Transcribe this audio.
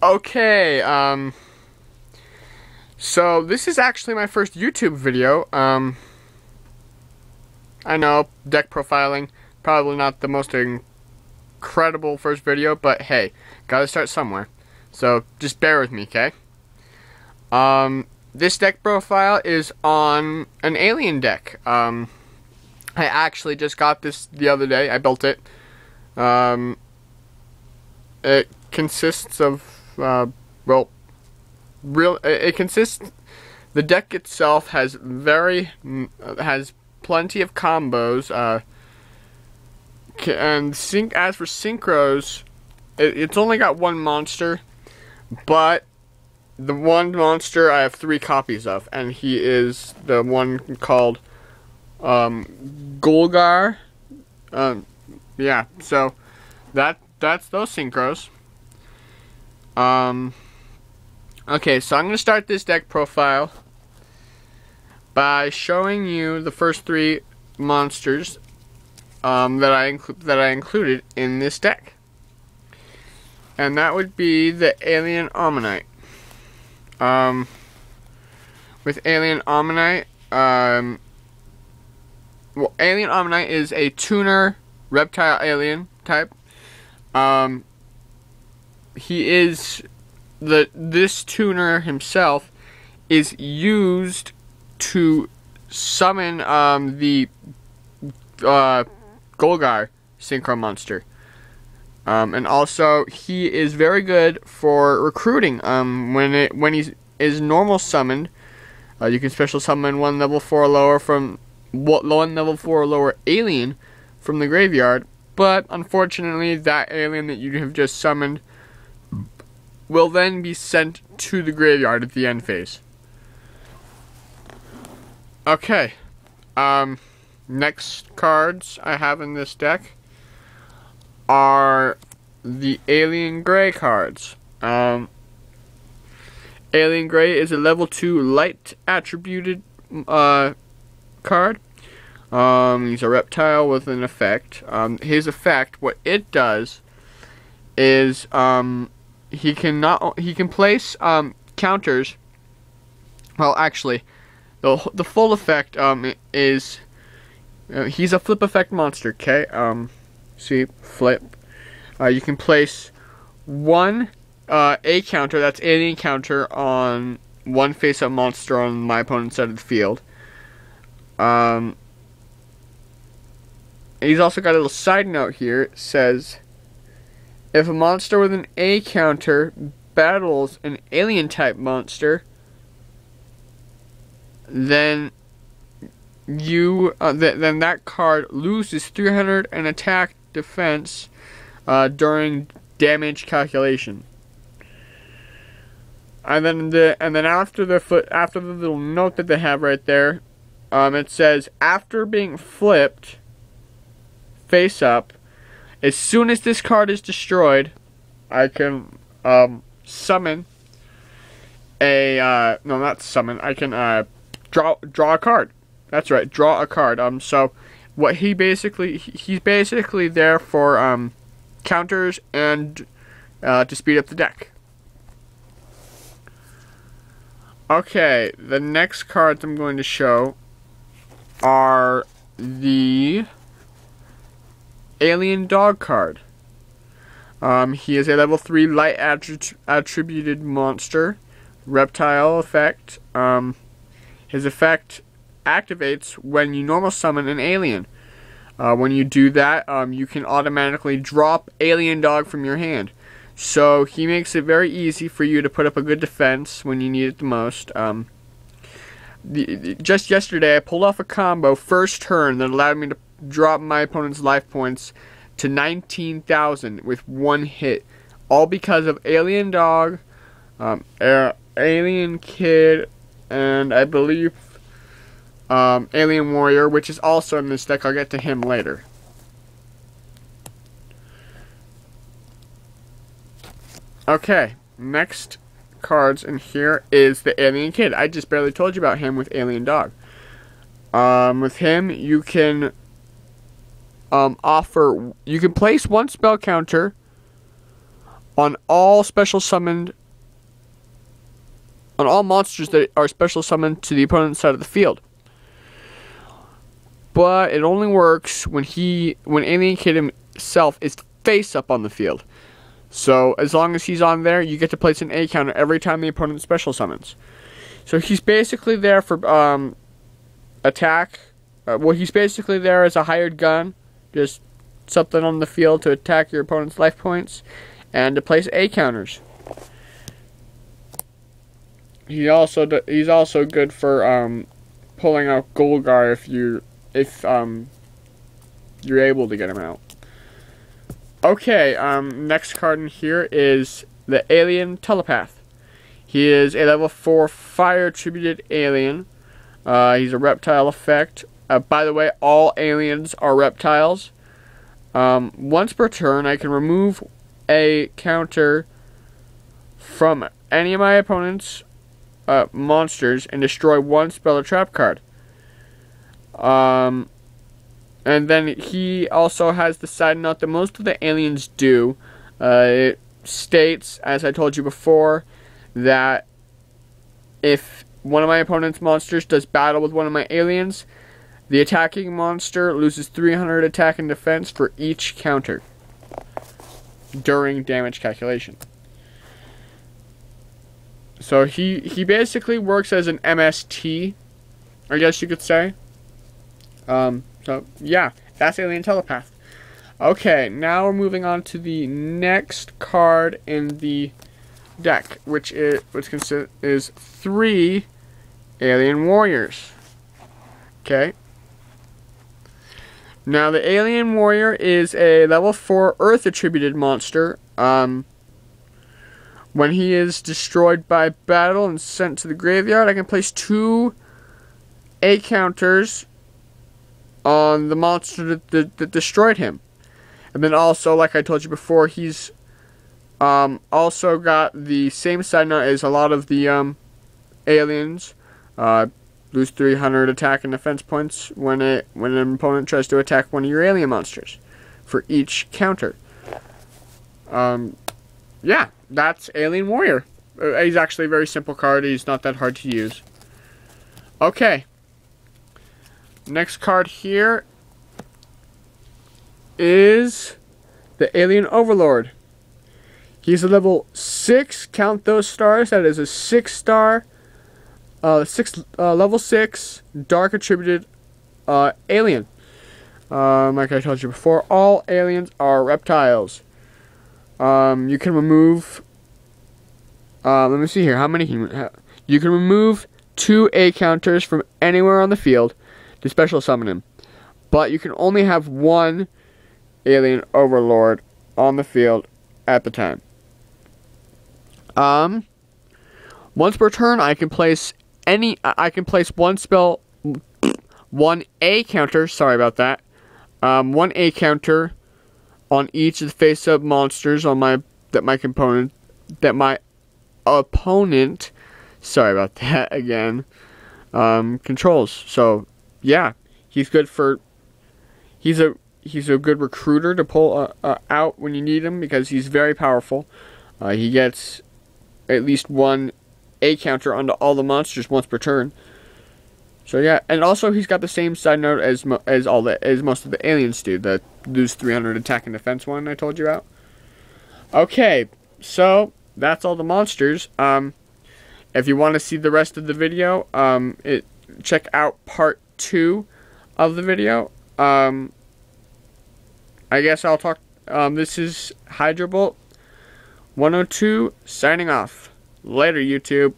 Okay, so this is actually my first YouTube video. I know, deck profiling, probably not the most incredible first video, but hey, gotta start somewhere. So, just bear with me, okay? This deck profile is on an alien deck. I actually just got this the other day. I built it. It consists of, the deck itself has plenty of combos, and as for synchros, it's only got one monster, but the one monster I have 3 copies of, and he is the one called Golgar. Yeah, so that's those synchros. Okay, so I'm going to start this deck profile by showing you the first 3 monsters that I included in this deck. And that would be the Alien Ammonite. With Alien Ammonite, Alien Ammonite is a tuner reptile alien type. This tuner himself is used to summon the Golgar synchro monster. And also he is very good for recruiting. When he is normal summoned, you can special summon one level 4 or lower alien from the graveyard. But unfortunately, that alien that you have just summoned will then be sent to the graveyard at the end phase. Okay. Next cards I have in this deck are the Alien Grey cards. Alien Grey is a level 2 light attributed card. He's a reptile with an effect. His effect, what it does is he can place counters. Well, actually, the full effect is he's a flip effect monster. Okay, see, flip. You can place one A counter, that's alien counter, on one face-up monster on my opponent's side of the field. He's also got a little side note here. It says, if a monster with an A counter battles an alien type monster, then then that card loses 300 in attack defense during damage calculation. And then after the little note that they have right there, it says, after being flipped face up, as soon as this card is destroyed, I can summon a not summon. I can draw a card. That's right, draw a card. So what he's basically there for counters and to speed up the deck. Okay, the next cards I'm going to show are the Alien Dog card. He is a level 3 light attributed monster, reptile effect. His effect activates when you normal summon an alien. When you do that, you can automatically drop Alien Dog from your hand. So he makes it very easy for you to put up a good defense when you need it the most. Just yesterday, I pulled off a combo first turn that allowed me to drop my opponent's life points to 19,000 with one hit, all because of Alien Dog, Alien Kid, and I believe Alien Warrior, which is also in this deck. I'll get to him later. Okay, next cards in here is the Alien Kid. I just barely told you about him with Alien Dog. With him, you can you can place one spell counter on all monsters that are special summoned to the opponent's side of the field. But it only works when Alien Kid himself is face up on the field. So as long as he's on there, you get to place an A counter every time the opponent special summons. So he's basically there for attack. He's basically there as a hired gun, just something on the field to attack your opponent's life points and to place A counters. He's also good for pulling out Golgar if you're able to get him out. Okay, next card in here is the Alien Telepath. He is a level 4 fire attributed alien. He's a reptile effect. By the way, all aliens are reptiles. Once per turn, I can remove a counter from any of my opponent's monsters and destroy one spell or trap card. And then he also has the side note that most of the aliens do. It states, as I told you before, that if one of my opponent's monsters does battle with one of my aliens, the attacking monster loses 300 attack and defense for each counter during damage calculation. So he basically works as an MST, I guess you could say. So, yeah, that's Alien Telepath. Okay, now we're moving on to the next card in the deck, which is 3 Alien Warriors. Okay. Now, the Alien Warrior is a level 4 Earth-attributed monster. When he is destroyed by battle and sent to the graveyard, I can place 2 A counters on the monster that destroyed him. And then also, like I told you before, he's also got the same side note as a lot of the aliens. Lose 300 attack and defense points when an opponent tries to attack one of your alien monsters for each counter. Yeah, that's Alien Warrior. He's actually a very simple card. He's not that hard to use. Okay. Next card here is the Alien Overlord. He's a level 6, count those stars, that is a 6-star, level 6, dark attributed alien. Like I told you before, all aliens are reptiles. You can remove, let me see here, how many you can remove 2 A counters from anywhere on the field to special summon him. But you can only have 1 Alien Overlord on the field at the time. Once per turn, I can place one A counter, sorry about that. 1 A counter on each of the face-up monsters that my opponent, sorry about that again, controls. So yeah, he's good for. He's a good recruiter to pull out when you need him because he's very powerful. He gets at least 1 A counter onto all the monsters once per turn. So yeah, and also he's got the same side note as most of the aliens do. The lose 300 attack and defense one I told you about. Okay, so that's all the monsters. If you want to see the rest of the video, check out part 2 of the video. I guess I'll talk. This is Hydrobolt 102 signing off. Later, YouTube.